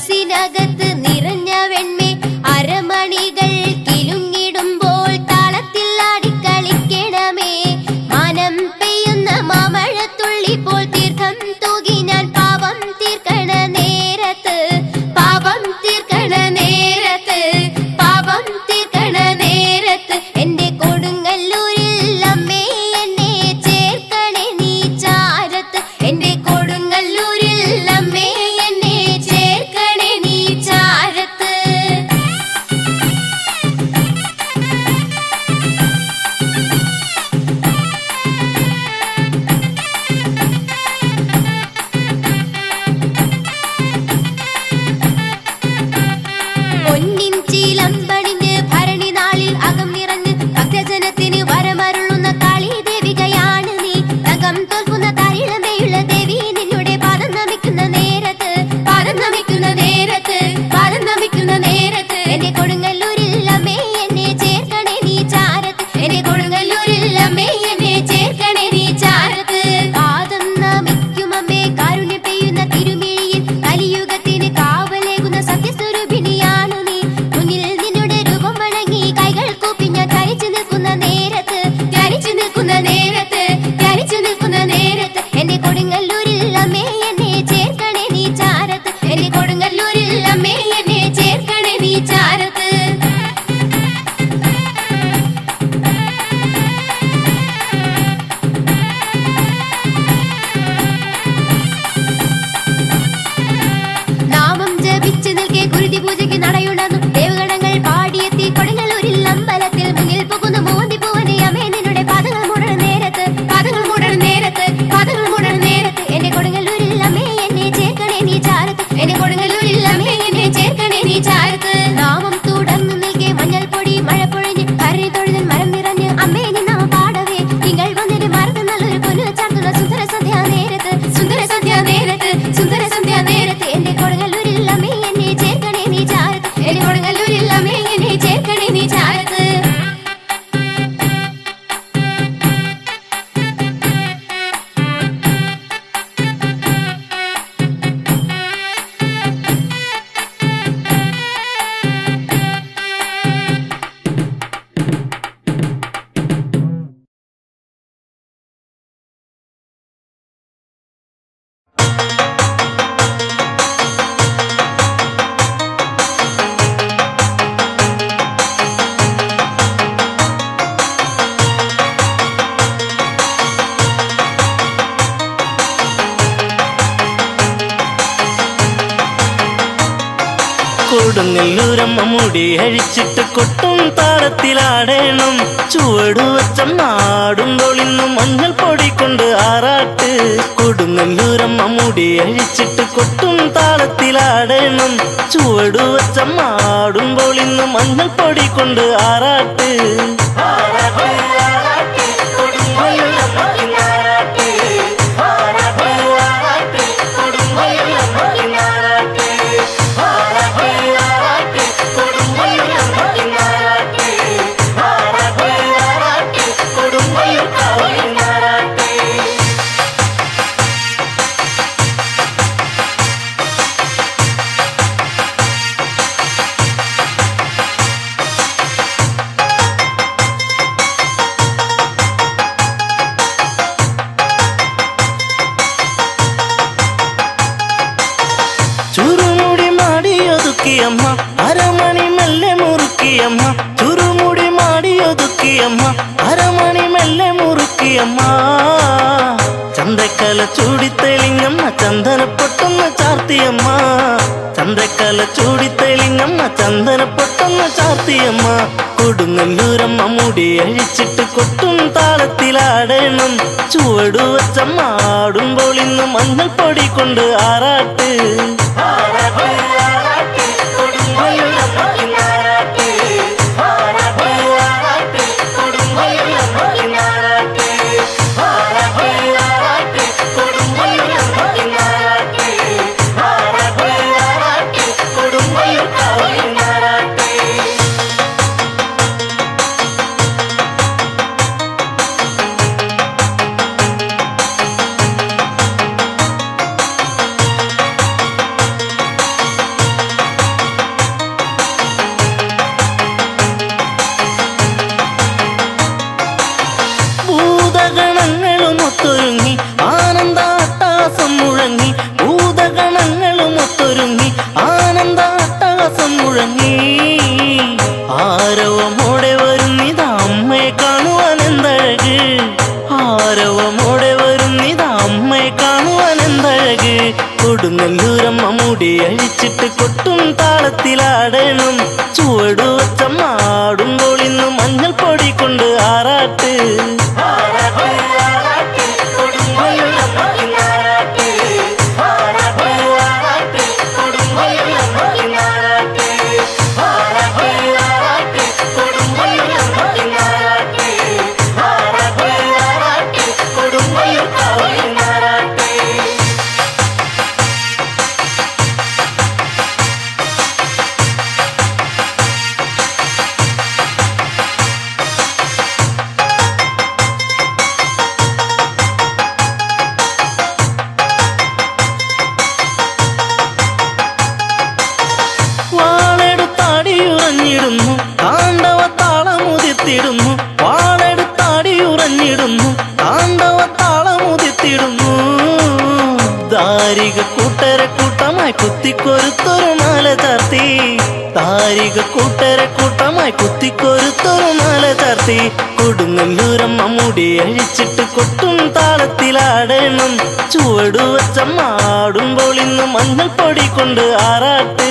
മനസ്സിനകത്ത് നിറഞ്ഞ വെണ്മേ അരമണികൾ കിലുങ്ങിടുമ്പോൾ താളത്തിൽ ആടിക്കളിക്കണമേ. മാനം പെയ്യുന്ന മാമഴത്തുള്ളി പോൽ തീർത്ഥം തൂകി ഞാൻ പാപം തീർക്കണ നേരത്ത്, പാപം തീർക്കണ നേരത്ത്, പാപം തീർക്കണ നേരത്ത് എന്റെ കൊടുങ്ങല്ലൂരിൽ അമ്മേ എന്നെ ചേർക്കണേ നീ ചാരത്ത്. എന്റെ കൊടുങ്ങല്ലൂരിൽ അമ്മേ എന്നെ ചേർക്കണേ നീ ചാരത്ത്. പൊന്നിൻ ചീലമ്പണിഞ്ഞ് ഭരണി നാളിൽ അകം നിറഞ്ഞ് ഭക്തജനത്തിന് വരമരുളുന്ന കാളി ദേവികയാണ് നീ. നഖം തോൽക്കുന്ന താരിളമേയുള്ള ദേവി നിന്നുടെ പാദം നമിക്കുന്ന നേരത്ത്, പാദം നമിക്കുന്ന നേരത്ത്, പാദം നമിക്കുന്ന നേരത്ത് എന്റെ കൊടുങ്ങല്ലൂരിൽ അമ്മേ എന്നെ ചേർക്കണേ നീ ചാരത്ത്. എന്റെ കൊടുങ്ങല്ലൂരിൽ അമ്മേ എന്നെ ചേർക്കണേ നീ ചാരത്ത്. പാദം നമിക്കും അമ്മേ കാരുണ്യം പെയ്യുന്ന തിരുമിഴിയിൽ കലിയുഗത്തിന് കാവലേകുന്ന സത്യസ്വരൂപിണിയാണ് നീ. മുന്നിൽ നിന്നുടെ രൂപം വണങ്ങി കൈകൾ കൂപ്പി ഞാൻ ധരിച്ചു നിൽക്കുന്ന നേരത്ത്, ധരിച്ചു നിൽക്കുന്ന നേരത്ത്, ധരിച്ചു നിൽക്കുന്ന നേരത്ത് എന്റെ കൊടുങ്ങല്ലൂരിൽ അമ്മേ എന്നെ ചേർക്കണേ നീ ചാരത്ത്. എന്റെ കൊടുങ്ങല്ലൂരിൽ അമ്മേ എന്നെ ചേർക്കണേ നീ ചാരത്ത്. നാമം ജപിച്ചു നിൽക്കെ ഗുരുതി പൂജയ്ക്ക് നടയുണർന്നു ദേവഗണങ്ങൾ പാടിയെത്തി കൊടുങ്ങല്ലൂരിൽ അമ്പലത്തിൽ. മുന്നിൽ പോകുന്ന മോന്തി പൂവനെ അമ്മേ നിന്നുടെ പാദങ്ങൾ മൂടണ നേരത്ത്, പാദങ്ങൾ മൂടണ നേരത്ത്, പാദങ്ങൾ മൂടണ നേരത്ത് എന്റെ കൊടുങ്ങല്ലൂരിൽ അമ്മേ എന്നെ ചേർക്കണേ നീ ചാരത്ത്. എന്റെ കൊടുങ്ങല്ലൂരിൽ അമ്മേ എന്നെ ചേർക്കണേ നീ ചാരത്ത്. നാമം തുടർന്നു നിൽക്കെ മഞ്ഞൾ പൊടി മഴ പൊഴിഞ്ഞ് കരഞ്ഞു തൊഴുതൻ മരം നിറഞ്ഞ് അമ്മേ നീ നാമം പാടവേ നിങ്ങൾ വന്നിട്ട് മരത്ത് നല്ലൊരു പൊന്നു ചാർത്തുന്ന സുന്ദര സന്ധ്യാ നേരത്ത്, സുന്ദര സന്ധ്യാ നേരത്ത്, സുന്ദര സന്ധ്യാ നേരത്ത് എന്റെ കൊടുങ്ങല്ലൂരിൽ അമ്മേ എന്നെ ചേർക്കണേ നീ ചാരത്ത്. എന്റെ കൊടുങ്ങല്ലൂരിൽ അമ്മേ എന്നെ ചേർക്കണേ നീ ചാരത്ത്. കൊടുങ്ങല്ലൂരമ്മ മുടി അഴിച്ചിട്ട് കൊട്ടും താളത്തിലാടേണം. ചുവടുവച്ചമ്മാടുമ്പോൾ ഇന്ന് മഞ്ഞൾ പൊടി കൊണ്ട് ആറാട്ട്. കൊടുങ്ങല്ലൂരമ്മ മുടി അഴിച്ചിട്ട് കൊട്ടും താളത്തിലാടേണം. ചുവടുവച്ചമ്മാടുമ്പോൾ ഇന്ന് മഞ്ഞൾ പൊടി കൊണ്ട് ആറാട്ട്. ചുരുമുടി മാടിയൊതുക്കിയമ്മ അരമണി മെല്ലെ മുറുക്കിയമ്മ. ചുരുമുടി മാടിയൊതുക്കിയമ്മ അരമണി മെല്ലെ മുറുക്കിയമ്മ. ചന്ദ്രക്കല ചൂടിത്തെളിങ്ങമ്മ ചന്ദനപ്പൊട്ടൊന്ന് ചാർത്തിയമ്മ. ചന്ദ്രക്കല ചൂടിത്തെളിങ്ങമ്മ ചന്ദനപ്പൊട്ടൊന്ന് ചാർത്തിയമ്മ. കൊടുങ്ങല്ലൂരമ്മ മുടി അഴിച്ചിട്ട് കൊട്ടും താളത്തിലാടേണം. ചുവടുവച്ചമ്മാടുമ്പോൾ ഇന്ന് മഞ്ഞൾ പൊടി കൊണ്ട് ആറാട്ട്. അഴിച്ചിട്ട് കൊട്ടും താളത്തിലാടണം. ചുവടു വച്ചമ്മ ആടുമ്പോൾ ഇന്ന് മഞ്ഞൾ പൊടി കൊണ്ട് ആറാട്ട്. വാളെടുത്താടിയുറഞ്ഞിടുന്നു താണ്ഡവ താളമുതിർത്തിടുന്നു. വാളെടുത്താടിയുറഞ്ഞിടുന്നു താണ്ഡവ താളമുതിർത്തിടുന്നു. ദാരിക കൂട്ടരെ കൂട്ടമായി കുത്തിക്കൊരുത്തൊരു മാല ചാർത്തി. ദാരിക കൂട്ടരെ കൂട്ടമായി കുത്തിക്കൊരുത്തൊരു മാല ചാർത്തി. കൊടുങ്ങല്ലൂരമ്മ മുടി അഴിച്ചിട്ട് കൊട്ടും താളത്തിലാടണം. ചുവടു വച്ചമ്മ ആടുമ്പോൾ ഇന്ന് മഞ്ഞൾ പൊടി കൊണ്ട് ആറാട്ട്.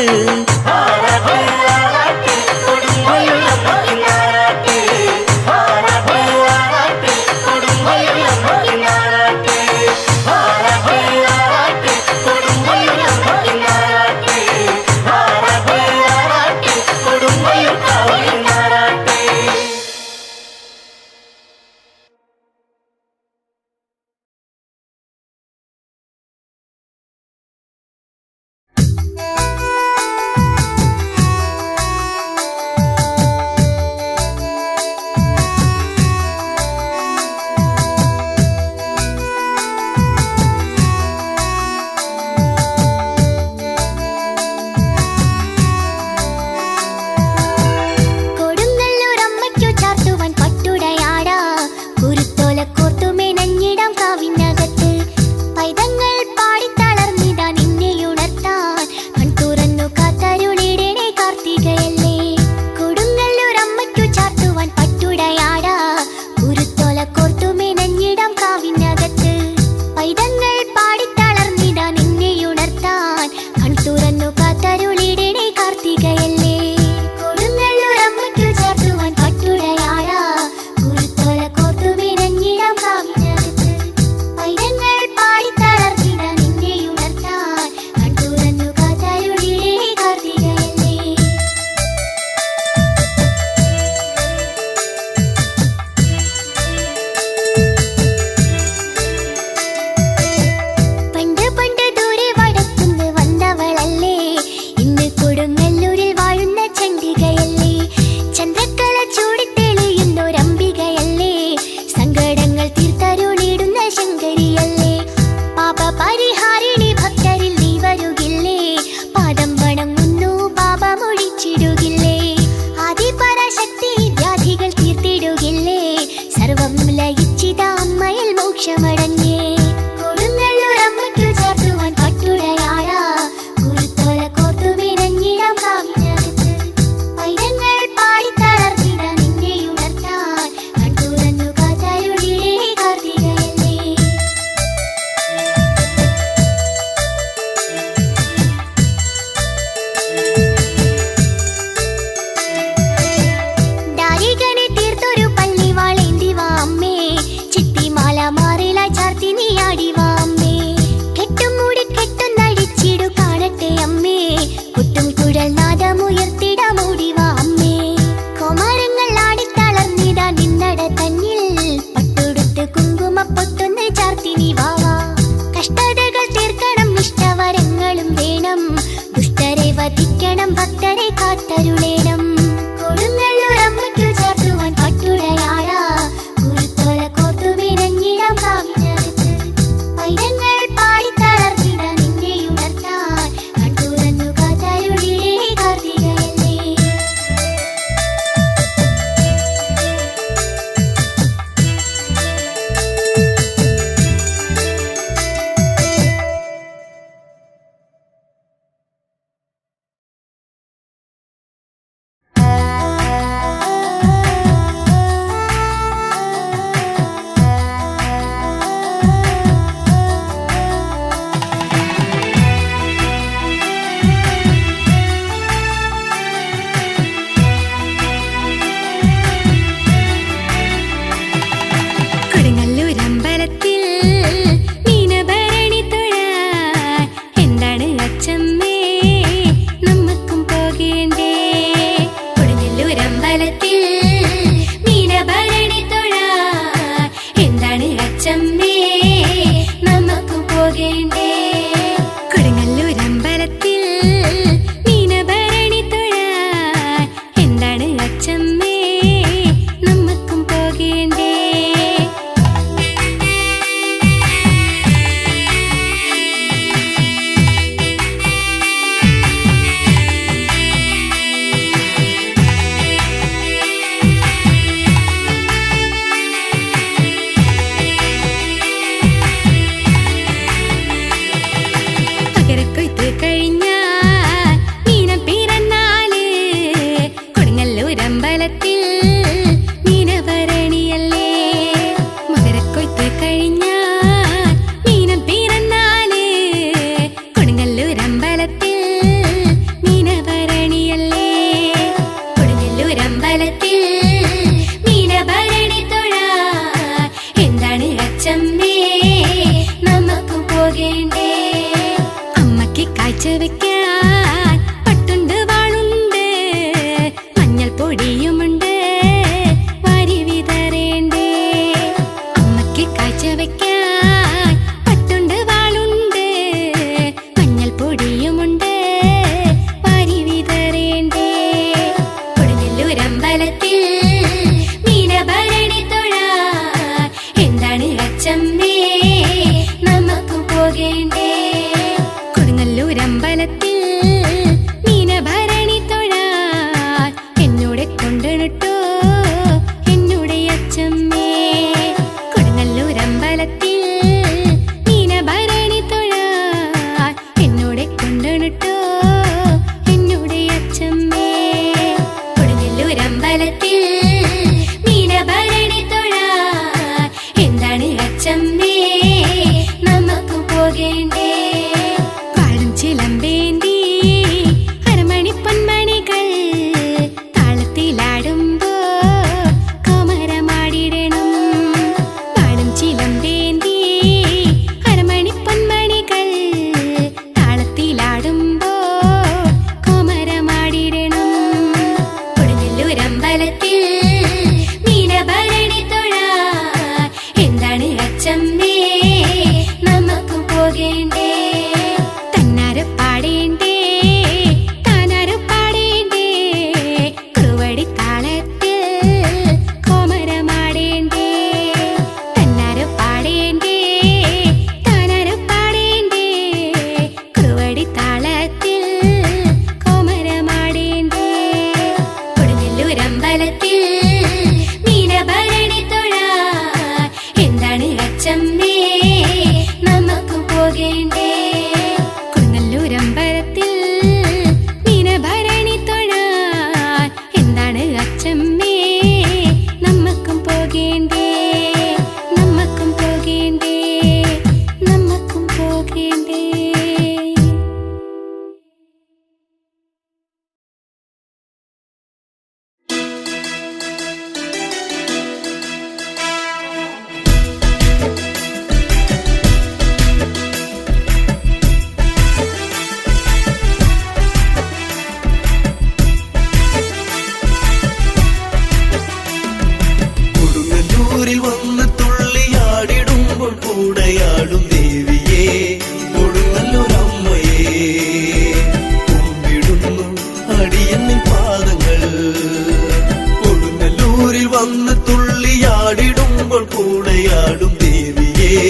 നീരാടിടുമ്പോൾ കൂടെയാടും ദേവിയേ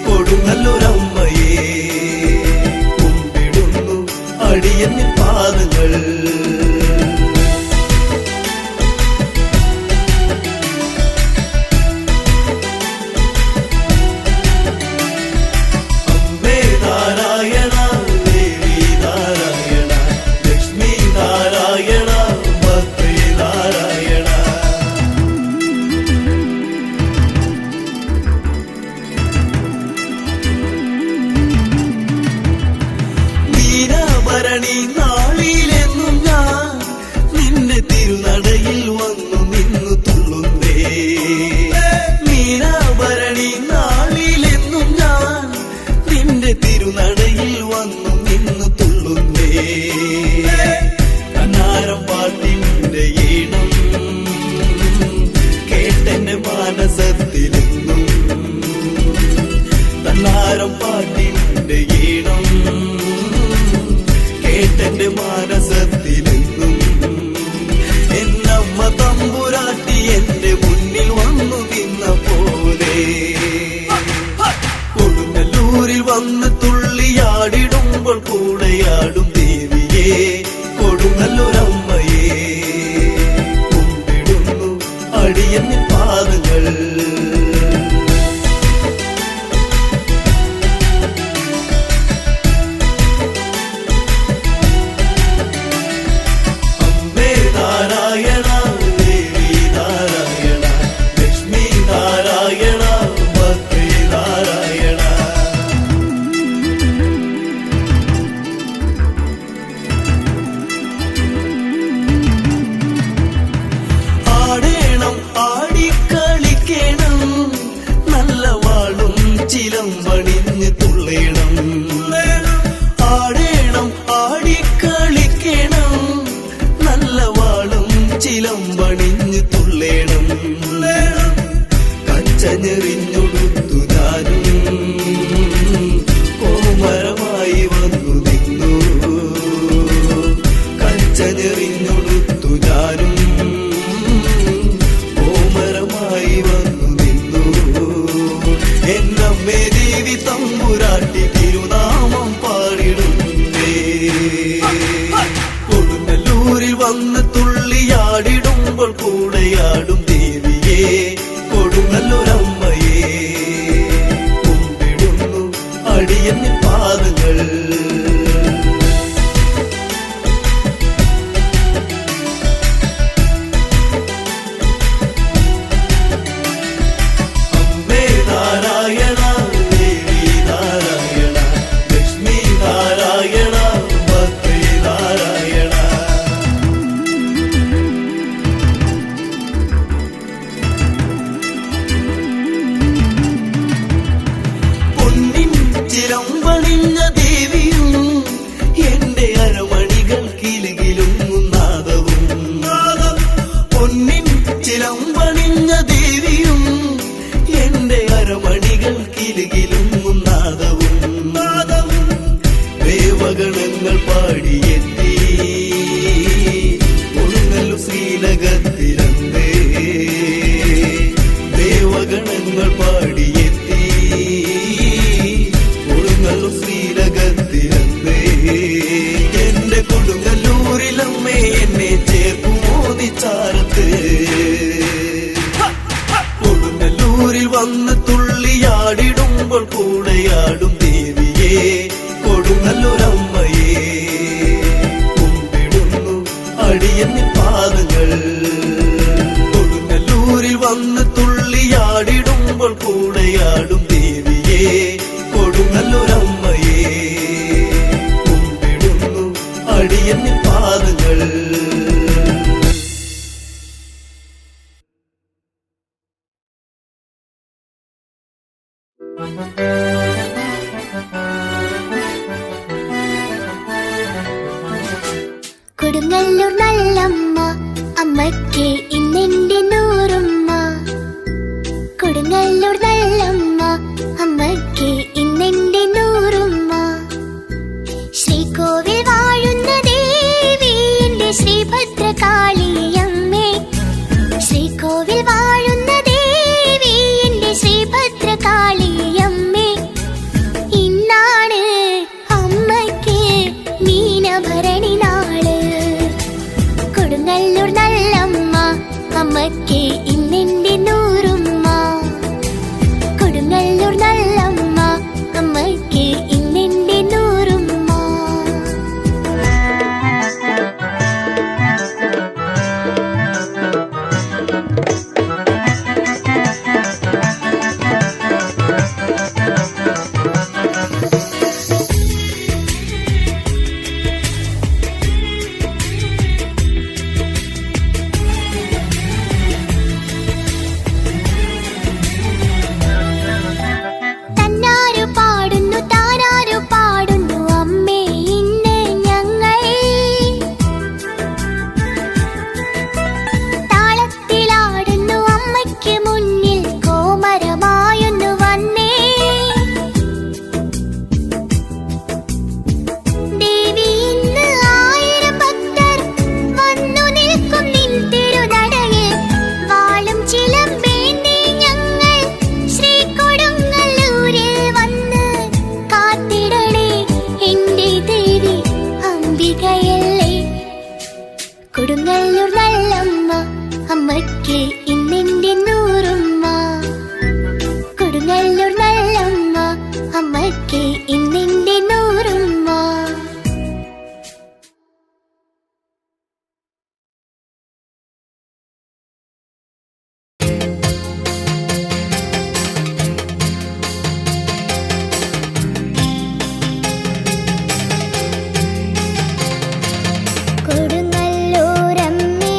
കൊടുങ്ങല്ലൂരമ്മയേ കുമ്പിടുന്നു അടിയന്നിൻ പാദങ്ങൾ. നാളിലെന്നും ഞാൻ നിന്റെ തിരുനടയിൽ വന്നു നിന്നു തുള്ളുന്നേ. മീനാഭരണി നാളിലെന്നും ഞാൻ നിന്റെ തിരുനടയിൽ വന്നു നിന്നു തുള്ളുന്നേ. കണ്ണാരം പാട്ടിന്റെ ഈണം കേട്ടെന്റെ മാനസത്തിലെന്നും കണ്ണാരം പാട്ടിന്റെ ഈണം കേട്ടെന്റെ മാനസത്തിലെന്നും എന്നമ്മ തമ്പുരാട്ടി എന്റെ മുന്നിൽ വന്നു നിന്ന പോലെ കൊടുങ്ങല്ലൂരിൽ വന്ന് തുള്ളിയാടിടുമ്പോൾ കൂടെയാടും ദേവിയേ കൊടുങ്ങല്ലൂരമ്മയേ കുമ്പിടുന്നു അടിയന്നിൻ പാദങ്ങൾ. ചിലമ്പണിഞ്ഞ് തുള്ളേണം ആടേണം ആടിക്കളിക്കണം നല്ല വാളും ചിലമ്പണിഞ്ഞ് തുള്ളേണം. കച്ചഞ്ഞെറിഞ്ഞൊടുത്തു ഞാനും കോമരമായി വന്നു നിന്നു. കച്ചഞ്ഞെറിഞ്ഞൊടുത്തു ഞാനും കോമരമായി വന്നു നിന്നു. എന്നമ്മേ ദേവി തമ്പുരാട്ടി തിരുനാമം പാടിടുന്നേ. കൊടുങ്ങല്ലൂരിൽ വന്ന് തുള്ളിയാടിടുമ്പോൾ കൂടെയാടും ദേവിയേ കൊടുങ്ങല്ലൂരമ്മയേ കുമ്പിടുന്നു അടിയന്നിൻ പാദങ്ങൾ. ചിലമ്പണിഞ്ഞ ദേവിയും എന്റെ അരമണികൾ കിലുകിലും നാദവും. പൊന്നിൻ ചിലമ്പണിഞ്ഞ ദേവിയും എന്റെ അരമണികൾ കിലുകിലും നാദവും. ദേവഗണങ്ങൾ പാടിയെത്തി കൊടുങ്ങല്ലൂർ ശ്രീനഗത്തിലന്തേ. ദേവഗണങ്ങൾ പാടിയെത്തി കൊടുങ്ങല്ലൂർ ശ്രീനഗത്തിലന്തേ. എന്റെ കൊടുങ്ങല്ലൂരിലമ്മേ എന്നെ ചേർക്കുമോ നിച്ചാരത്ത്. കൊടുങ്ങല്ലൂരിൽ വന്ന് തുള്ളിയാടിടുമ്പോൾ കൂടെയാടും ദേവിയേ കൊടുങ്ങല്ലൂരമ്മയേ കുമ്പിടുന്നു അടിയന്നിൻ പാദങ്ങൾ. കൊടുങ്ങല്ലൂരിൽ വന്ന് തുള്ളിയാടിടുമ്പോൾ കൂടെയാടും ദേവിയേ കൊടുങ്ങല്ലൂരമ്മയേ കുമ്പിടുന്നു അടിയന്നിൻ പാദങ്ങൾ. കൊടുങ്ങല്ലൂർ നല്ലമ്മ അമ്മയ്ക്ക് ഇന്നെന്റെ നൂറുമ്മ. കൊടുങ്ങല്ലൂർ നല്ലമ്മ അമ്മയ്ക്ക് ഇന്നെന്റെ നൂറുമ്മ. ശ്രീകോവിൽ വാഴുന്ന ദേവി എന്റെ ശ്രീഭദ്രകാളിയമ്മേ. ശ്രീകോവിൽ വാഴുന്ന ദേവി കൊടുങ്ങല്ലൂർ നല്ലമ്മ അമ്മയ്ക്ക് ഇന്നെന്റെ നൂറുമ്മ. കൊടുങ്ങല്ലൂർ നല്ലമ്മ അമ്മയ്ക്ക് ഇന്നെന്റെ നൂറുമ്മ. കൊടുങ്ങല്ലൂരമ്മേ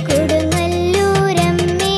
കൊടുങ്ങല്ലൂരമ്മേ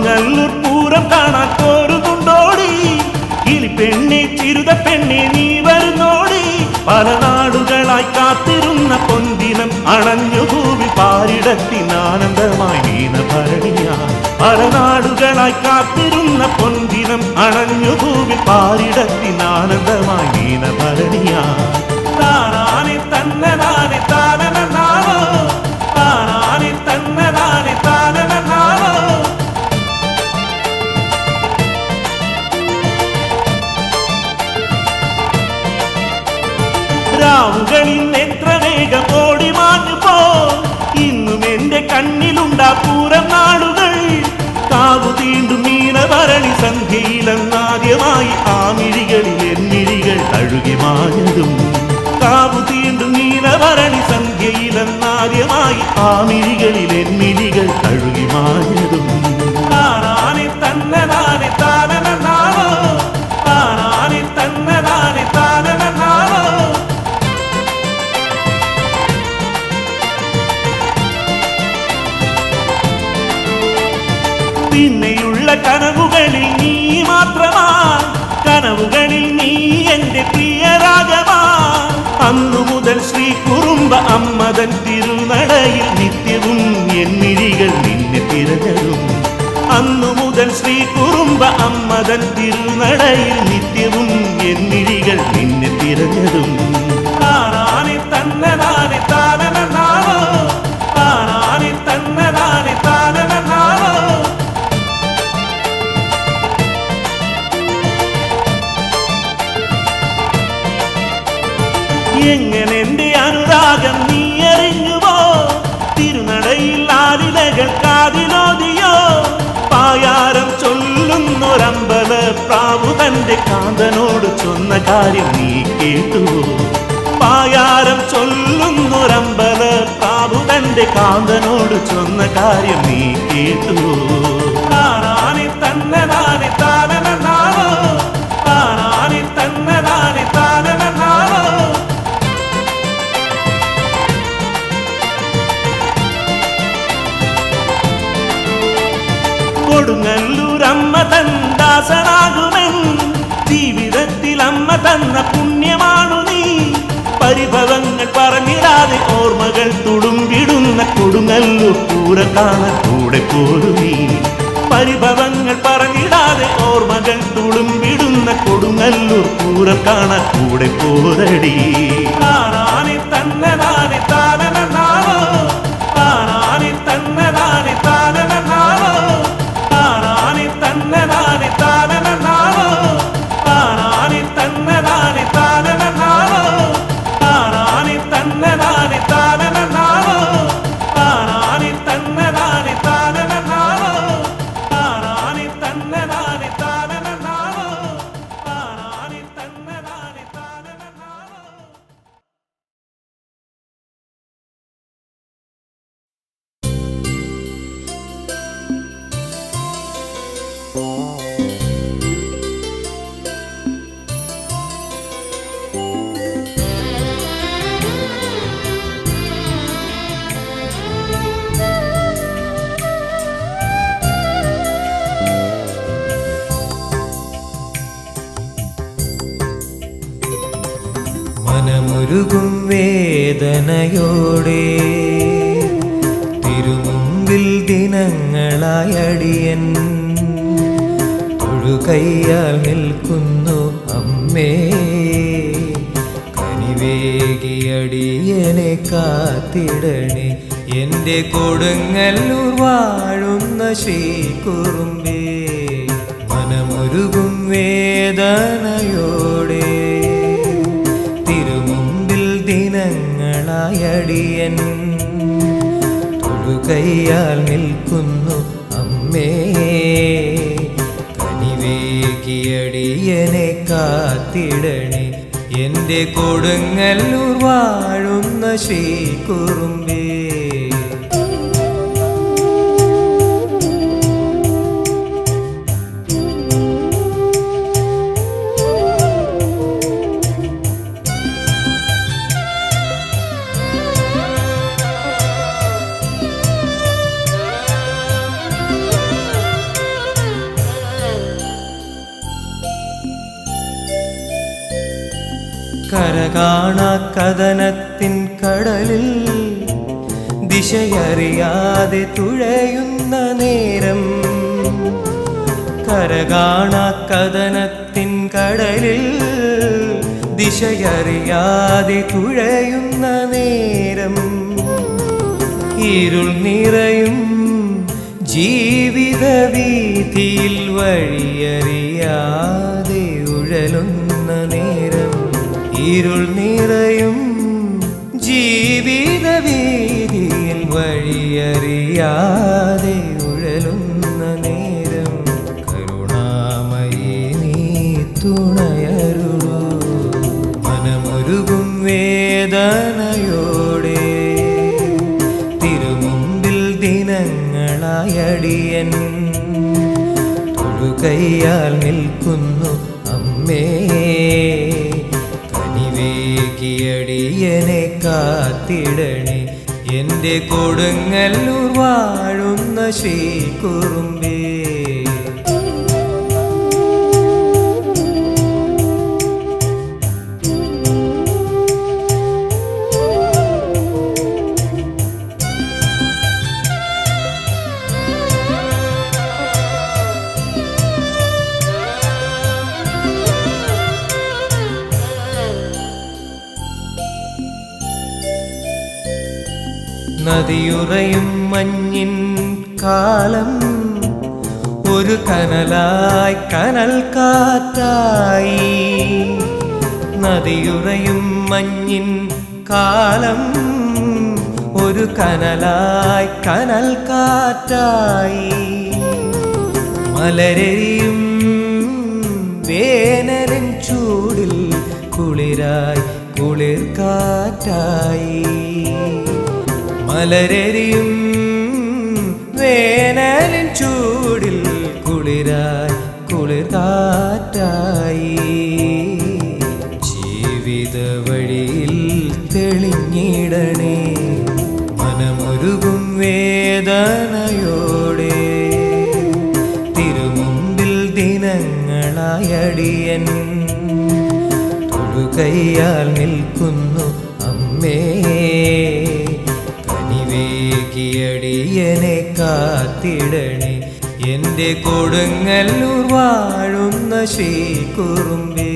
കൊടുങ്ങല്ലൂർ പൂരം കാണാൻ പോരുന്നുണ്ടോടി കിളിപ്പെണ്ണെ ചിരുത പെണ്ണെ നീ വരുന്നോടി പല നാടുകളായി കാത്തിരുന്ന പൊന്തിനം അണഞ്ഞു ഭൂവി പാരിടത്തിനാനന്ദമായി വീണ ഭരണിയാ പല നാടുകളായി കാത്തിരുന്ന പൊന്തിനം അണഞ്ഞു ഭൂവി പാരിടത്തിനാനന്ദമായി വീണ ഭരണിയാ താനാനെ തന്നനാനെ താനനാവോ താനാനെ തന്നനാനെ താനനാവോ രാവുകളിൽ എത്ര വേഗം ഓടി മാഞ്ഞു പോ ഇന്നും എന്റെ കണ്ണിലുണ്ടാ പൂരം നാളുകൾ കാവു തീണ്ടും മീനഭരണി സന്ധ്യയിലെന്നാദ്യമായി ആ മിഴികളിൽ എന്നിഴികൾ തഴുകി മാഞ്ഞതും കാവു തീണ്ടും മീനഭരണി സന്ധ്യയിലെന്നാദ്യമായി ആ മിഴികളിൽ എന്നിഴികൾ തഴുകി മാഞ്ഞതും താനാനെ തന്നനാനെ താനനാവോ താനാനെ തന്നനാനെ താനനാവോ പിന്നെയുള്ള കനവുകളിൽ നീ മാത്രമാ കനവുകളിൽ നീ എന്റെ പ്രിയരാഗമാ അന്നു മുതൽ ശ്രീ കുറുമ്പ അമ്മതൻ തിരുനടയിൽ നിത്യവും എന്നിഴികൾ നിന്നെ തിരഞ്ഞതും അന്നു മുതൽ ശ്രീ കുറുമ്പ അമ്മതൻ തിരുനടയിൽ നിത്യവും എന്നിഴികൾ നിന്നെ തിരഞ്ഞതും താനാനെ തന്നനാനെ താനനാവോ താനാനെ തന്നനാനെ താനനാവോ എങ്ങനെ എന്റെ അനുരാഗം നീ അറിഞ്ഞുവോ തിരുനടയിൽ ആലിലകൾ കാതിലോതിയോ പായാരം ചൊല്ലുന്നൊരമ്പല പ്രാവു തന്റെ കാന്തനോട് ചൊന്ന കാര്യം നീ കേട്ടുവോ പായാരം ചൊല്ലുന്നൊരമ്പല പ്രാവു തന്റെ കാന്തനോട് ചൊന്ന കാര്യം നീ കേട്ടുവോ താനാനെ തന്നനാനെ താനനാവോ താനാനെ തന്നനാനെ താനനാവോ കൊടുങ്ങല്ലൂർ അമ്മ തൻ ദാസനാകുമെൻ ജീവിതത്തിൽ അമ്മ തന്ന പുണ്യമാണു നീ പരിഭവങ്ങൾ പറഞ്ഞിടാതെ ഓർമ്മകൾ തുളുമ്പിടുന്ന കൊടുങ്ങല്ലൂർ പൂരം കാണാൻ കൂടെ പോരു നീ പരിഭവങ്ങൾ പറഞ്ഞിടാതെ ഓർമ്മകൾ തുളുമ്പിടുന്ന കൊടുങ്ങല്ലൂർ പൂരം കാണാൻ കൂടെ പോരടി താനാനെ തന്നനാനെ താനനാവോ താനാനെ തന്നനാനെ താനനാവോ താനാനെ തന്നനാനെ താനനാവോ താനാനെ തന്നനാനെ താനനാവോ താനാനെ തന്നനാനെ താനനാവോ താനാനെ തന്നനാനെ താനനാവോ താനാനെ തന്നനാനെ താനനാവോ താനാനെ തന്നനാനെ താനനാവോ മനമുരുകും വേദനയോടെ തിരുമുമ്പിൽ ദിനങ്ങളായടിയൻ തൊഴുകയ്യാൽ നിൽക്കുന്നു അമ്മേ കനിവേകിയടിയനെ കാത്തിടണേ എൻ്റെ കൊടുങ്ങല്ലൂർ വാഴുന്ന ശ്രീ കുറുമ്പേ മനമുരുകും വേദനയോടെ തിരുമുമ്പിൽ ദിനങ്ങളായടിയൻ തൊഴുകയ്യാൽ നിൽക്കുന്നു അമ്മേ കനിവേകിയടിയനെ കാത്തിടണേ എൻ്റെ കൊടുങ്ങല്ലൂർ വാഴുന്ന ശ്രീ കുറുമ്പേ കരകാണാ കഥനത്തിൻ കടലിൽ ദിശയറിയാതെ തുഴയുന്ന നേരം, കരകാണാ കഥനത്തിൻ കടലിൽ ദിശയറിയാതെ തുഴയുന്ന നേരം, ഇരുൾ നിറയും ജീവിത വീഥിയിൽ വഴിയറിയാതെ ഉഴലുന്ന നേരം, ഇരുൾ നിറയും ജീവിത വീഥിയിൽ വഴിയറിയാതെ ഉഴലുന്ന നേരം, കരുണാമയി നീ തുണയരുളൂ മനമൊരുകും വേദനയോടെ, തിരുമുമ്പിൽ ദിനങ്ങളായടിയൻ തൊഴുകയ്യാൽ നിൽക്കുന്നു അമ്മേ, കനിവേകിയടിയനെ കാത്തിടണേ എൻ്റെ കൊടുങ്ങല്ലൂർ വാഴുന്ന ശ്രീകുറുമ്പേ. നദിയുറയും മഞ്ഞിൻ കാലം ഒരു കനലായി കനൽ കാറ്റായി, നദിയുറയും മഞ്ഞിൻ കാലം ഒരു കനലായി കനൽ കാറ്റായി, മലരെയും വേനലിൻ ചൂടിൽ കുളിരായി കുളിർ കാറ്റായി, മലരെയും വേനലിൻ ചൂടിൽ കുളിരായി കുളിർ കാറ്റായി, ജീവിത വഴിയിൽ തെളിഞ്ഞിടണേ മനമൊരുകും വേദനയോടെ, തിരുമുമ്പിൽ ദിനങ്ങളായടിയൻ തൊഴുകയ്യാൽ നിൽക്കുന്നു അമ്മേ, കനിവേകിയടിയനെ കാത്തിടണേ എൻ്റെ കൊടുങ്ങല്ലൂർ വാഴുന്ന ശ്രീകുറുമ്പേ.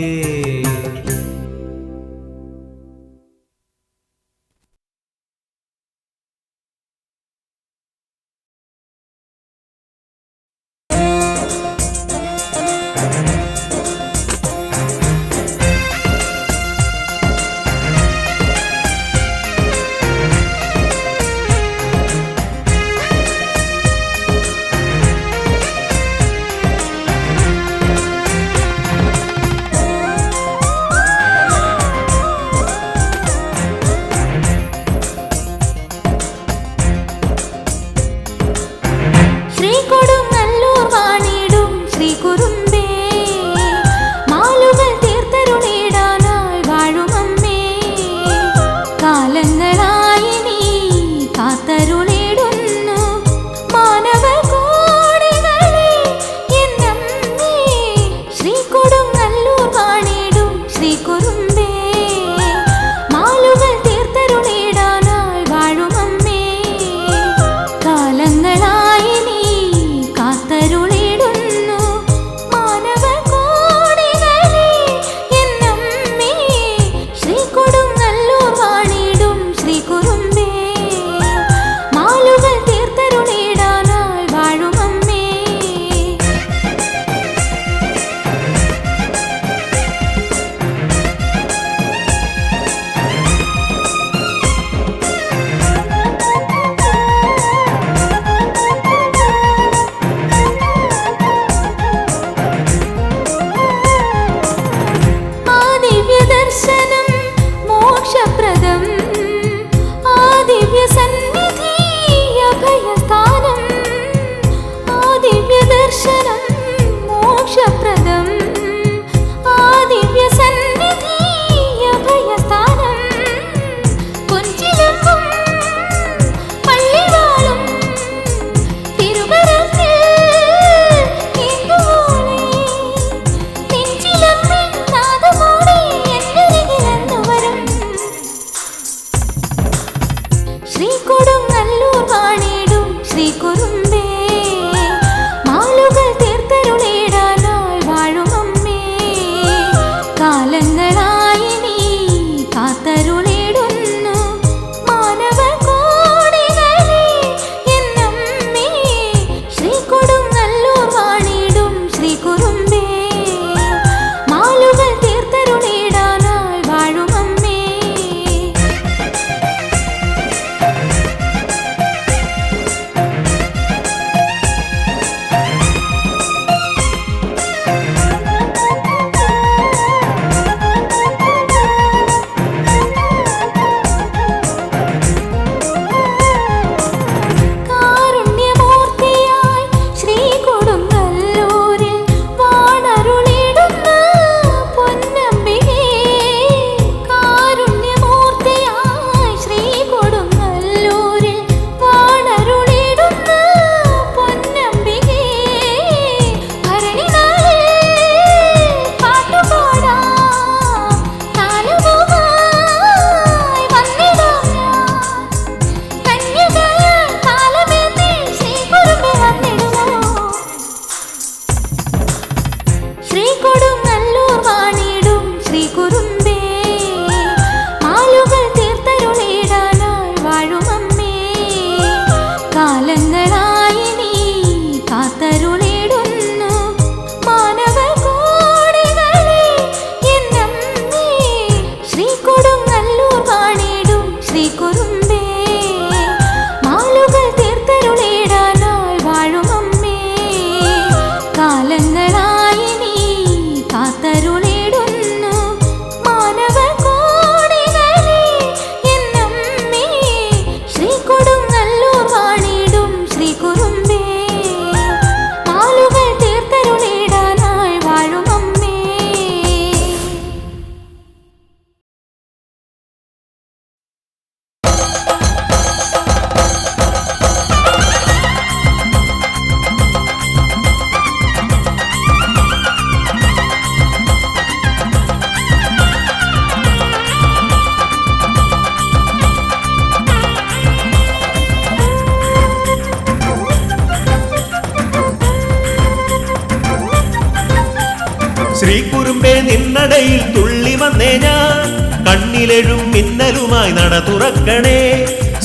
നിന്നടയിൽ തുള്ളി വന്നേ ഞാൻ കണ്ണിലെഴും മിന്നലുമായി നട തുറക്കണേ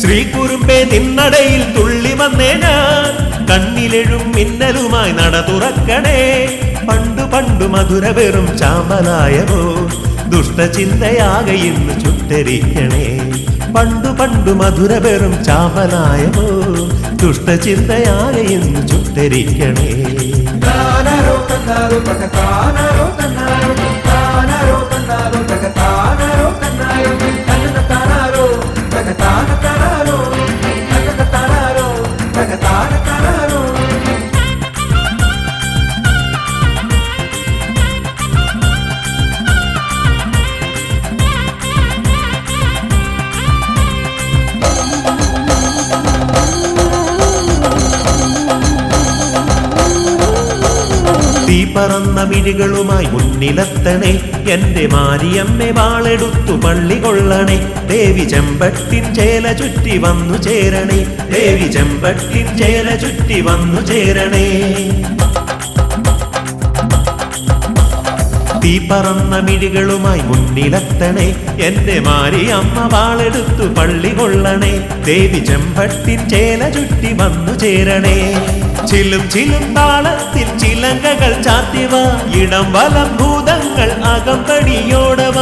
ശ്രീകുറുമ്പേ നിന്നടയിൽ തുള്ളി വന്നേ ഞാൻ കണ്ണിലെഴും മിന്നലുമായി നട തുറക്കണേ പണ്ടു പണ്ടു മധുര വെറും ചാമ്പലായവോ ദുഷ്ടചിന്തയാകെ ഇന്ന് ചുട്ടരിക്കണേ പണ്ടു പണ്ടു മധുര വെറും ചാമ്പലായവോ ദുഷ്ടചിന്തയാകെ ഇന്ന് ചുട്ടരിക്കണേ തീ പറന്ന മിഴികളുമായി മുന്നിലെത്തണേ എന്റെ മാരിയമ്മേ വാളെടുത്തു പള്ളി കൊള്ളണേ ദേവി ചെമ്പട്ടിൻ ചേല ചുറ്റി വന്നു ചേരണേ ദേവി ചെമ്പട്ടിൻ ചേല ചുറ്റി വന്നു ചേരണേ തീ പറന്ന മിഴികളുമായി മുന്നിലെത്തണേ എന്റെ മാരിയമ്മ വാളെടുത്തു പള്ളി കൊള്ളണേ ദേവി ചെമ്പട്ടിൻ ചേല ചുറ്റി വന്നു ചേരണേ ചിലും ചിലും താളത്തിൽ ചിലങ്കകൾ ചാത്തിവ ഇടം വലം ഭൂതങ്ങൾ അകമ്പടിയോടവ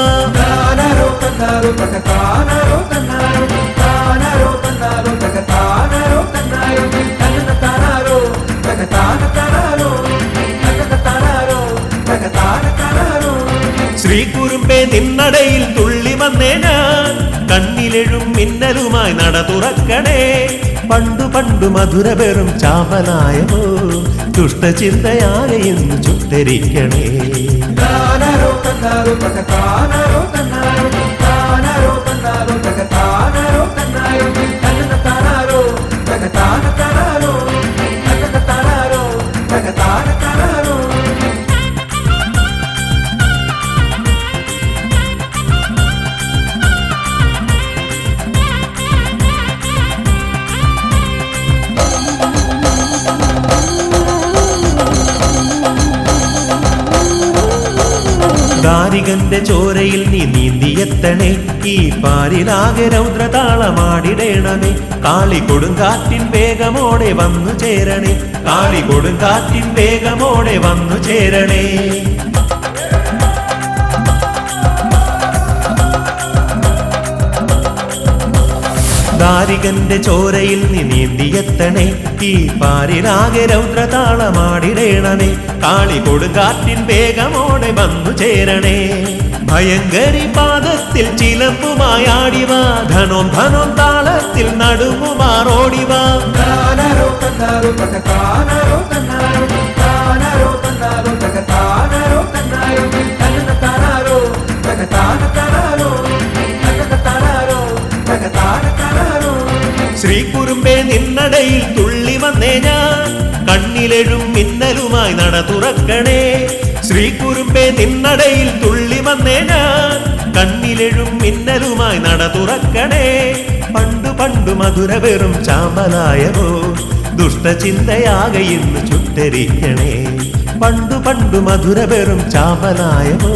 ശ്രീകുറുമ്പേ നിന്നടയിൽ തുള്ളി വന്നേ ഞാൻ കണ്ണിലെഴും മിന്നലുമായി നട തുറക്കണേ പണ്ടു പണ്ടു മധുര വെറും ചാമ്പലായവോ ദുഷ്ടചിന്തയാകെ ഇന്ന് ചുട്ടരിക്കണേ ദാരികന്റെ ചോരയിൽ നീ നീന്തിയെത്തണേ ഈ പാരിലാകെ രൗദ്രതാളമാടിടേണമേ കാളി കൊടുങ്കാറ്റിൻ വേഗമോടെ വന്നു ചേരണേ കാളി കൊടുങ്കാറ്റിൻ വേഗമോടെ വന്നു ചേരണേ ദാരികന്റെ ചോരയിൽ നീ നീന്തിയെത്തണേ ഈ പാരിലാകെ രൗദ്രതാളമാടിടേണമേ കാളി കൊടുങ്കാറ്റിൻ വേഗമോടെ വന്നു ചേരണേ ഭയങ്കരി പാദത്തിൽ ചിലമ്പുമായാടിവ ധനോം ധനോം താളത്തിൽ നടുങ്ങുമാറോടിവ ശ്രീകുറുമ്പേ നിന്നടയിൽ തുള്ളി വന്നേ ഞാൻ കണ്ണിലെഴും മിന്നലുമായി നട തുറക്കണേ ശ്രീകുറുമ്പേ നിന്നടയിൽ തുള്ളി വന്നേ ഞാൻ കണ്ണിലെഴും മിന്നലുമായി നട തുറക്കണേ പണ്ടു പണ്ടു മധുര വെറും ചാമ്പലായവോ ദുഷ്ടചിന്തയാകെ ഇന്ന് ചുട്ടരിക്കണേ പണ്ടു പണ്ടു മധുര വെറും ചാമ്പലായവോ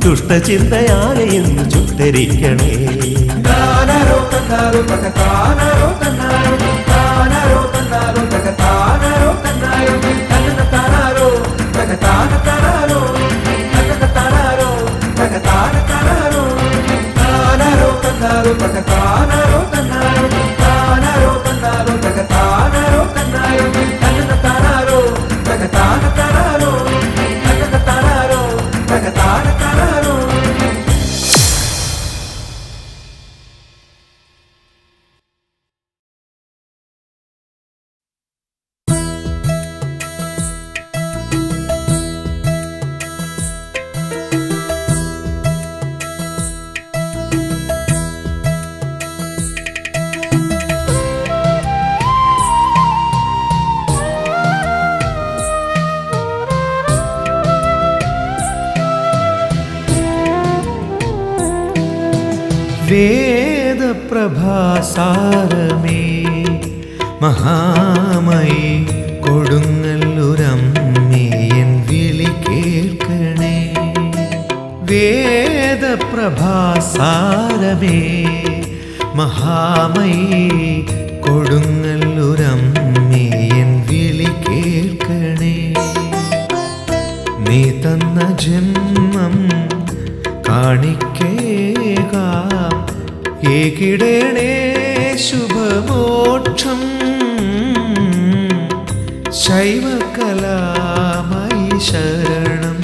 ദുഷ്ടചിന്തയാകെ ഇന്ന് ചുട്ടരിക്കണേ വേദപ്രഭാസാരമേ മഹാമയി കൊടുങ്ങല്ലൂരമ്മേ എൻ വിളി കേൾക്കണേ വേദപ്രഭാസാരമേ മഹാമയി കൊടുങ്ങല്ലൂരമ്മേ എൻ വിളി കേൾക്കണേ. നീ തന്ന ജന്മം കാണിക്കേകാം ഏകിടേണേ ശുഭമോക്ഷം. ശൈവകലാമയി ശരണം.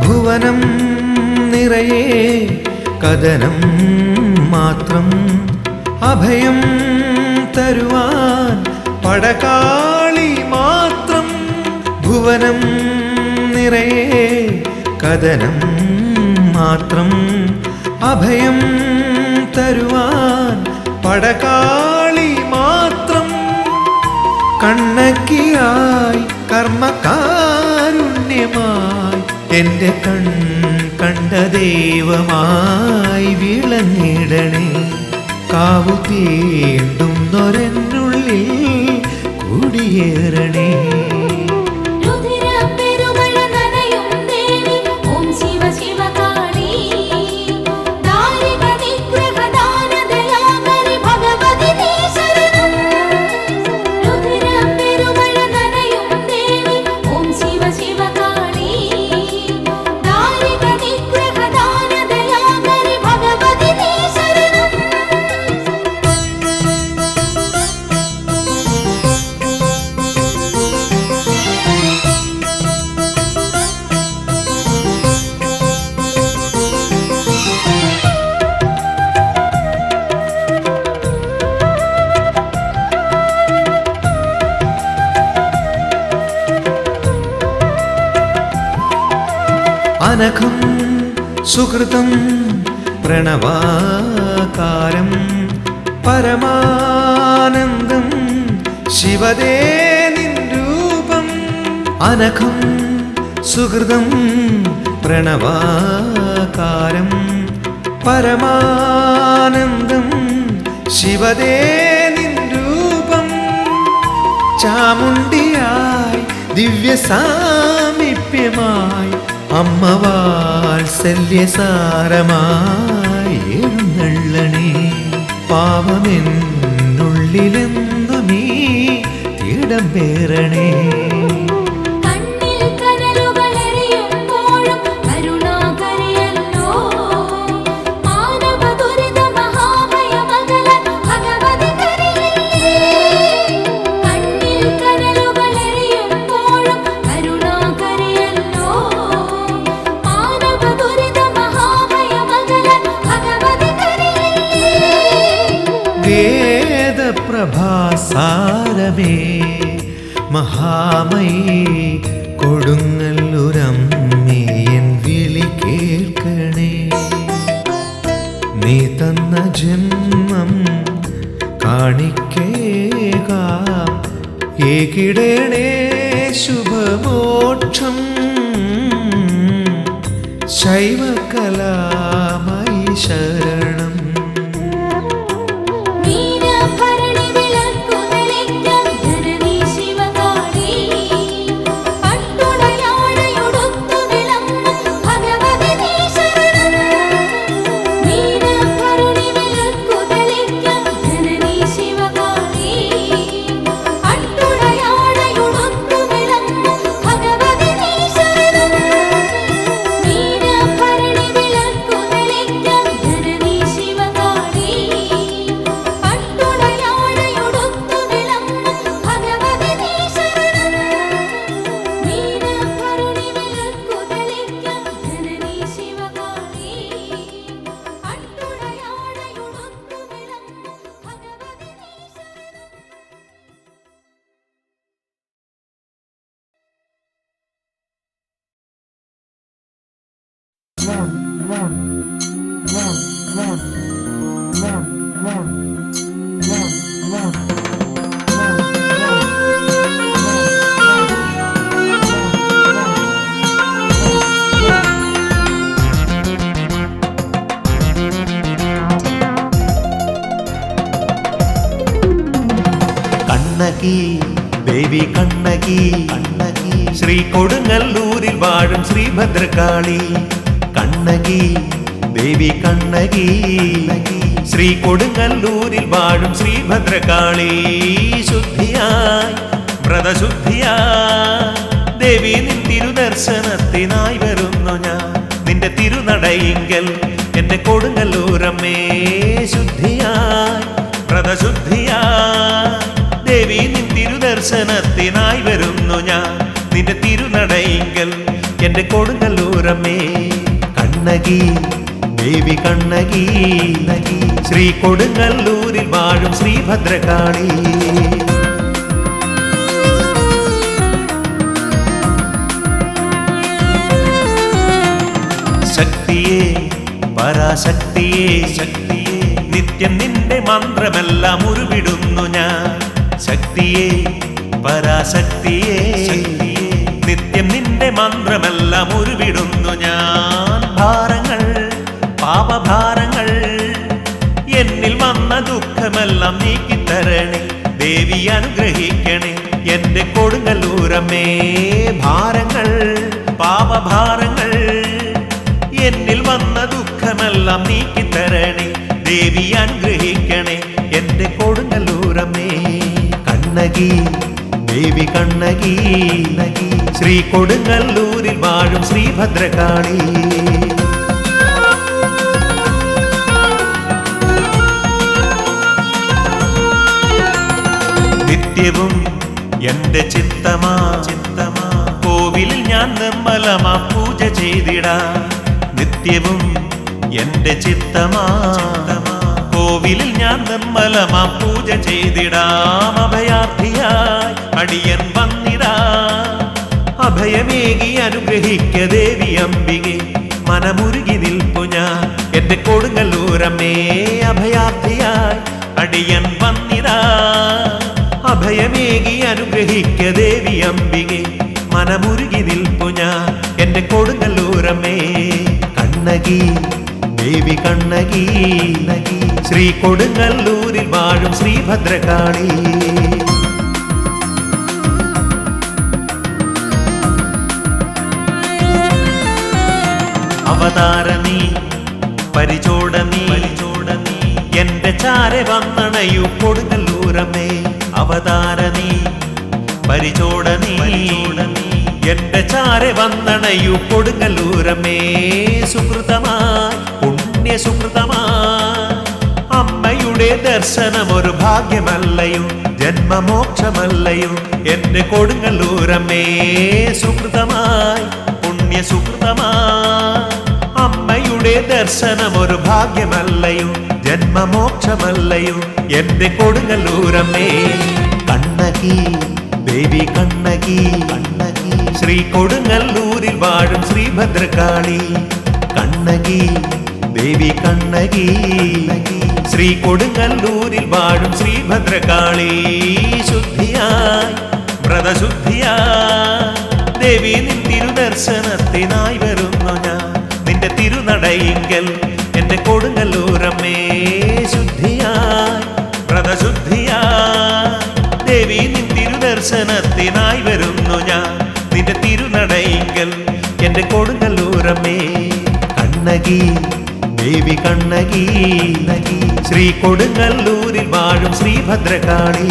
ഭുവനം നിറയെ കഥനം മാത്രം അഭയം തരുവാൻ പടകാളി മാത്രം. ഭുവനം നിറയെ കഥനം മാത്രം അഭയം തരുവാൻ പടകാളി മാത്രം. കണ്ണക്കിയായി കർമ്മകാരുണ്യമായി എൻ്റെ കണ്ട ദൈവമായി വിളങ്ങിടണേ. കാവു തീണ്ടുന്നൊരെന്നുള്ളിൽ കുടിയേറണേ. അനഘം സുഹൃതം പ്രണവാകാരം പരമാനന്ദം ശിവദേ നിൻ രൂപം. അനഘം സുഹൃതം പ്രണവാകാരം പരമാനന്ദം ശിവദേ നിൻ രൂപം. ചാമുണ്ടിയായി ദിവ്യസാമീപ്യമായി അമ്മ വാത്സല്യസാരമായി എഴുന്നള്ളണേ. പാവമെന്നുള്ളിലെന്നു നീ ഇടം പേരണേ. വേദപ്രഭാസാരമേ മഹാമയി കൊടുങ്ങല്ലൂരമ്മേ എൻ വിളി കേൾക്കണേ. നീ തന്ന ജന്മം കാണിക്കേകാം ഏകിടേണേ ശുഭമോക്ഷം. ശൈവകലാമയി ശരണം. ജനനീ കണ്ണകി ദേവി കണ്ണകി കണ്ണകി ശ്രീ കൊടുങ്ങല്ലൂരിൽ വാഴും ശ്രീഭദ്രകാളി കണ്ണകി ദേവി കണ്ണകി ശ്രീ കൊടുങ്ങല്ലൂരിൽ വാഴും ശ്രീഭദ്രകാളി ശുദ്ധിയായി വ്രതശുദ്ധിയായി ദേവി നിൻ തിരുദർശനത്തിനായി വരുന്നു ഞാൻ നിന്റെ തിരുനടയിങ്കൽ എന്റെ കൊടുങ്ങല്ലൂരമ്മേ ശുദ്ധിയായി വ്രതശുദ്ധിയായി ദേവി നിൻ തിരുദർശനത്തിനായി വരുന്നു ഞാൻ നിന്റെ തിരുനടയിങ്കൽ എന്റെ കൊടുങ്ങല്ലൂരമ്മേ കണ്ണകി ദേവി കണ്ണകി ശ്രീ കൊടുങ്ങല്ലൂരിൽ വാഴും ശ്രീഭദ്രകാളി ശക്തിയേ പരാശക്തിയേ ശക്തിയേ നിത്യം നിന്റെ മന്ത്രമെല്ലാം ഉരുവിടുന്നു ഞാൻ ശക്തിയേ പരാശക്തിയേ നിത്യം നിന്റെ മന്ത്രമെല്ലാം ഉരുവിടുന്നു ഞാൻ ഭാരങ്ങൾ പാപഭാരങ്ങൾ എന്നിൽ വന്ന ദുഃഖമെല്ലാം നീക്കിത്തരണേ ദേവി അനുഗ്രഹിക്കണേ എന്റെ കൊടുങ്ങല്ലൂരമ്മേ ഭാരങ്ങൾ പാപഭാരങ്ങൾ എന്നിൽ വന്ന ദുഃഖമെല്ലാം നീക്കിത്തരണേ ദേവി അനുഗ്രഹിക്കണേ എന്റെ കൊടുങ്ങല്ലൂരമ്മേ കണ്ണകി ദേവി കണ്ണകി ശ്രീ കൊടുങ്ങല്ലൂരിൽ വാഴും ശ്രീഭദ്രകാളി നിത്യവും എന്റെ ചിത്തമാ കോവിലിൽ ഞാൻ നിർമ്മലമാ പൂജ ചെയ്തിടാ നിത്യവും എന്റെ ചിത്തമാ കോവിലിൽ ഞാൻ നിർമ്മലമാ പൂജ ചെയ്തിടാം അഭയാർത്ഥിയായി അടിയൻ വന്നിടാ അഭയമേകി അനുഗ്രഹിക്ക ദേവി അംബികെ മനമുരുകി നിൽപ്പു ഞാൻ എന്റെ കൊടുങ്ങല്ലൂരമ്മേ അഭയാർത്ഥിയായി അടിയൻ വന്നിടാ അഭയമേകി അനുഗ്രഹിക്ക ദേവി അംബികെ മനമുരുകി നിൽപ്പു ഞാൻ എന്റെ കൊടുങ്ങല്ലൂരമ്മേ കണ്ണകി ദേവി കണ്ണകി ശ്രീ കൊടുങ്ങല്ലൂരിൽ വാഴും ശ്രീഭദ്രകാളി അവതാരണി പരിചോടനി എന്റെ ചാരെ വന്നണയു കൊടുങ്ങല്ലൂരമ്മേ അവതാരണി പരിചോടനി എന്റെ ചാരെ വന്നണയു കൊടുങ്ങല്ലൂരമ്മേ സുകൃതമായി പുണ്യസുകൃതമായി അമ്മയുടെ ദർശനം ഒരു ഭാഗ്യമല്ലയോ ജന്മമോക്ഷമല്ലയോ എന്റെ കൊടുങ്ങല്ലൂരമ്മേ സുകൃതമായി പുണ്യസുകൃതമായി അമ്മയുടെ ദർശനം ഒരു ഭാഗ്യമല്ലയോ ജന്മമോക്ഷമല്ലയോ എന്റെ കൊടുങ്ങല്ലൂരമ്മേ കണ്ണകി ദേവി കണ്ണകി ശ്രീ കൊടുങ്ങല്ലൂരിൽ വാഴും ശ്രീഭദ്രകാളി കണ്ണകി ദേവി കണ്ണകി ശ്രീ കൊടുങ്ങല്ലൂരിൽ വാഴും ശ്രീഭദ്രകാളി ശുദ്ധിയായി വ്രതശുദ്ധിയായി ദേവി നിൻ തിരുദർശനത്തിനായി വരുന്നു ഞാൻ നിന്റെ തിരുനടയിങ്കൽ എന്റെ കൊടുങ്ങല്ലൂരമ്മേ ശുദ്ധിയായി വ്രതശുദ്ധിയായി ദേവി നിൻ തിരുദർശനത്തിനായി വരുന്നു ഞാൻ നിന്റെ തിരുനടയിങ്കൽ എന്റെ കൊടുങ്ങല്ലൂരമ്മേ കണ്ണകി ദേവി കണ്ണകി ശ്രീ കൊടുങ്ങല്ലൂരിൽ വാഴും ശ്രീഭദ്രകാളി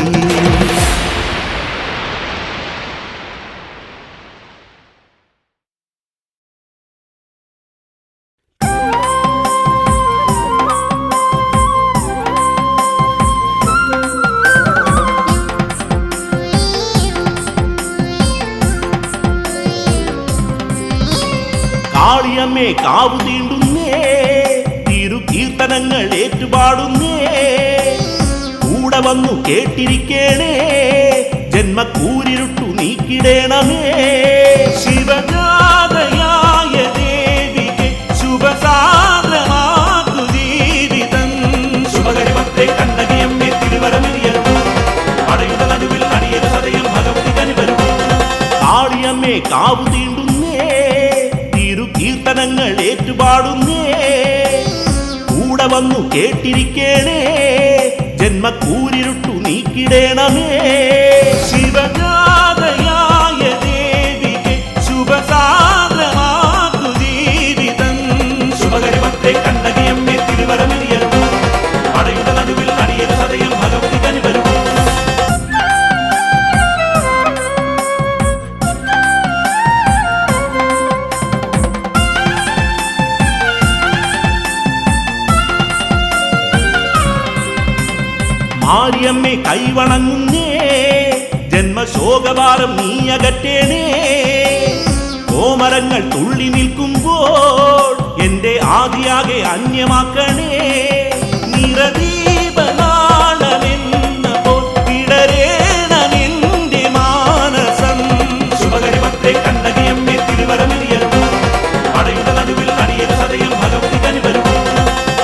കാളിയമ്മേ കാവു തീണ്ടുന്നേ തിരുകീർത്തനങ്ങൾ ഏറ്റുപാടുന്നേ കൂടെ വന്നു കേട്ടിരിക്കേണേ ജന്മക്കൂരിരുട്ടു നീക്കിടേണമേ ശിവജാതയായ ദേവിക്ക് ശുഭസാ കീർത്തനങ്ങൾ ഏറ്റുപാടുന്നേ കൂടെ വന്നു കേട്ടിരിക്കേണേ ജന്മക്കൂരിരുട്ടു നീക്കിടേണമേ ശിവജാതയായ ദേവിക്ക് ശുഭസാന്ദ്രമാക്കു ജീവിതം ശുഭകരിമത്തെ കണ്ണകിയമ്മേ തിരുവരമിരിയലും അടയുടെ നടുവിൽ അടിയൻ സദയം ഭഗവതി കനിവരും മാരിയമ്മേ കൈവണങ്ങുന്നേ ജന്മശോകഭാരം നീ അകറ്റേണേ കോമരങ്ങൾ തുള്ളി നിൽക്കുമ്പോൾ എന്റെ ആദിയാകെ അന്യമാക്കണേ നിറദീപനാളമെന്ന പോൽ വിടരേണമെന്റെ മാനസം ശുഭകരിമത്തെ കണ്ണകിയമ്മേ തിരുവരമിരിയലും അടയുടെ നടുവിൽ അടിയൻ സദയം ഭഗവതി കനിവരും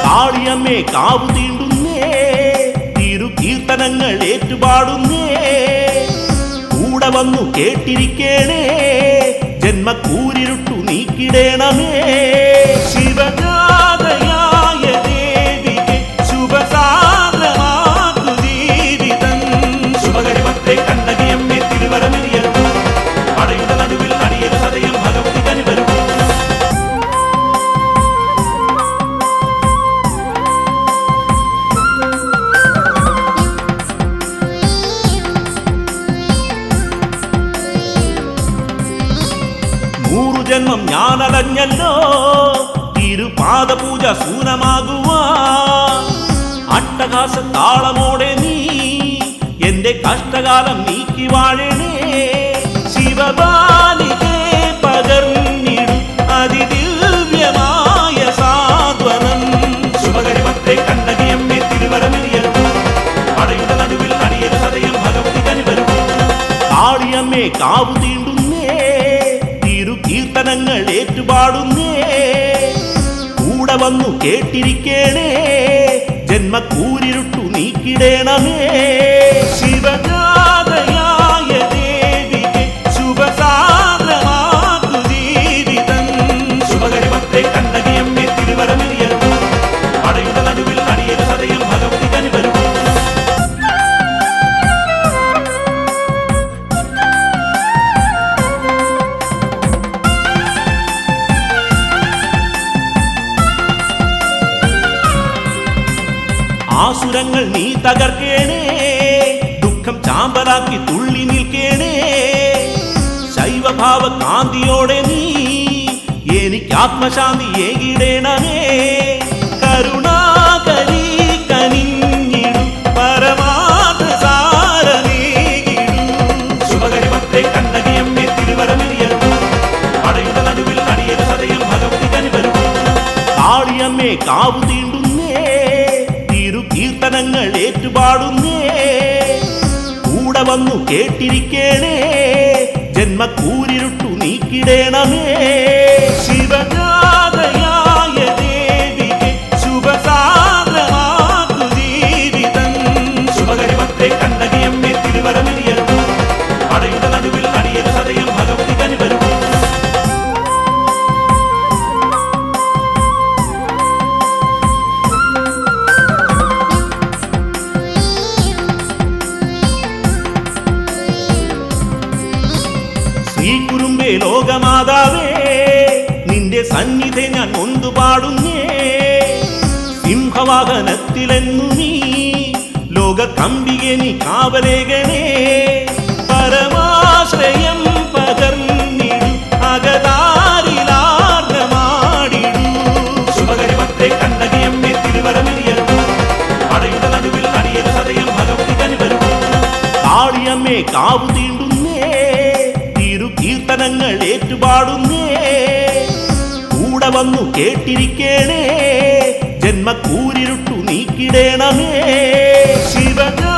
കാളിയമ്മേ കാവു തീണ്ടുന്നേ കീർത്തനങ്ങൾ ഏറ്റുപാടുന്നേ കൂടെ വന്നു കേട്ടിരിക്കേണേ ജന്മക്കൂരിരുട്ടു നീക്കിടേണമേ ശിവജാതയായ ദേവിക്ക് ശുഭസാന്ദ്രമാക്കു ജീവിതം ശുഭകരിമത്തെ കണ്ണകിയമ്മേ തിരുവരമിരിയലും അടയുടെ നടുവിൽ അടിയൻ സദയം ഭഗവതി കനിവരും ജന്മം ഞാനലഞ്ഞല്ലോ തിരുപാദപൂജ സൂനമാകുവാ അട്ടഹാസ താളമോടെ നീ എന്റെ കഷ്ടകാലം നീക്കി വാഴണേ ശിവബാലികേ പകർന്നിടും അതിദിവ്യമായ സാന്ത്വനം ശുഭകരിമത്തെ കണ്ണകിയമ്മേ തിരുവരമിരിയലും അടയുടെ നടുവിൽ അടിയൻ സദയം ഭഗവതി കനിവരും കാളിയമ്മേ കാവു തീണ്ടുന്നേ കീർത്തനങ്ങൾ ഏറ്റുപാടുന്നേ കൂടെ വന്നു കേട്ടിരിക്കേണേ ജന്മക്കൂരിരുട്ടു നീക്കിടേണമേ ശിവജാതയായ ദേവിക്ക് ശുഭസാന്ദ്രമാക്കു ജീവിതം ശുഭകരിമത്തെ കണ്ണകിയമ്മേ തിരുവരമിരിയലും അടയുടെ നടുവിൽ അടിയൻ സദയം ഭഗവതി കനിവരും ആസുരങ്ങൾ നീ തകർക്കേണേ ദുഃഖം ചാമ്പലാക്കി തുള്ളി നിൽക്കേണേ ശൈവഭാവ കാന്തിയോടെ നീ എനിക്ക് ആത്മശാന്തി ഏകിടേണമേ കരുണാകരി കനിഞ്ഞിടും പരമാർത്ഥ സാരമേകിടും ശുഭകരിമത്തെ കണ്ണകിയമ്മേ തിരുവരമിരിയലും അടയുടെ നടുവിൽ അടിയൻ സദയം ഭഗവതി കനിവരും കാളിയമ്മേ കാവു തീണ്ടുന്നേ കീർത്തനങ്ങൾ ഏറ്റുപാടുന്നേ കൂടെ വന്നു കേട്ടിരിക്കേണേ ജന്മക്കൂരിരുട്ടു നീക്കിടേണമേ ശിവജാതയായ ദേവിക്ക് ശുഭസാന്ദ്രമാക്കു ജീവിതം ശുഭകരിമത്തെ കണ്ണകിയമ്മേ തിരുവരമിരിയലും അടയുടെ നടുവിൽ അടിയൻ സദയം ഭഗവതി കനിവരും ശ്രീകുരുമ്പേ ലോകമാതാവേ നിന്റെ സന്നിധി ഞാൻ നൊന്തു പാടുന്നേ സിംഹവാഹനത്തിലെന്നു നീ ലോക കമ്പികെ നീ കാവലേകണേ പരമാശ്രയം പകർന്നിടും അകതാരിലാർന്നമാടിടൂ ശുഭകരിമത്തെ കണ്ണകിയമ്മേ തിരുവരമിരിയലും അടയുടെ നടുവിൽ അടിയൻ സദയം ഭഗവതി കനിവരും കാളിയമ്മേ കാവു തീണ്ടുന്നേ കീർത്തനങ്ങൾ ഏറ്റുപാടുന്നേ കൂടെ വന്നു കേട്ടിരിക്കേണേ ജന്മക്കൂരിരുട്ടു നീക്കിടേണമേ ശിവജാ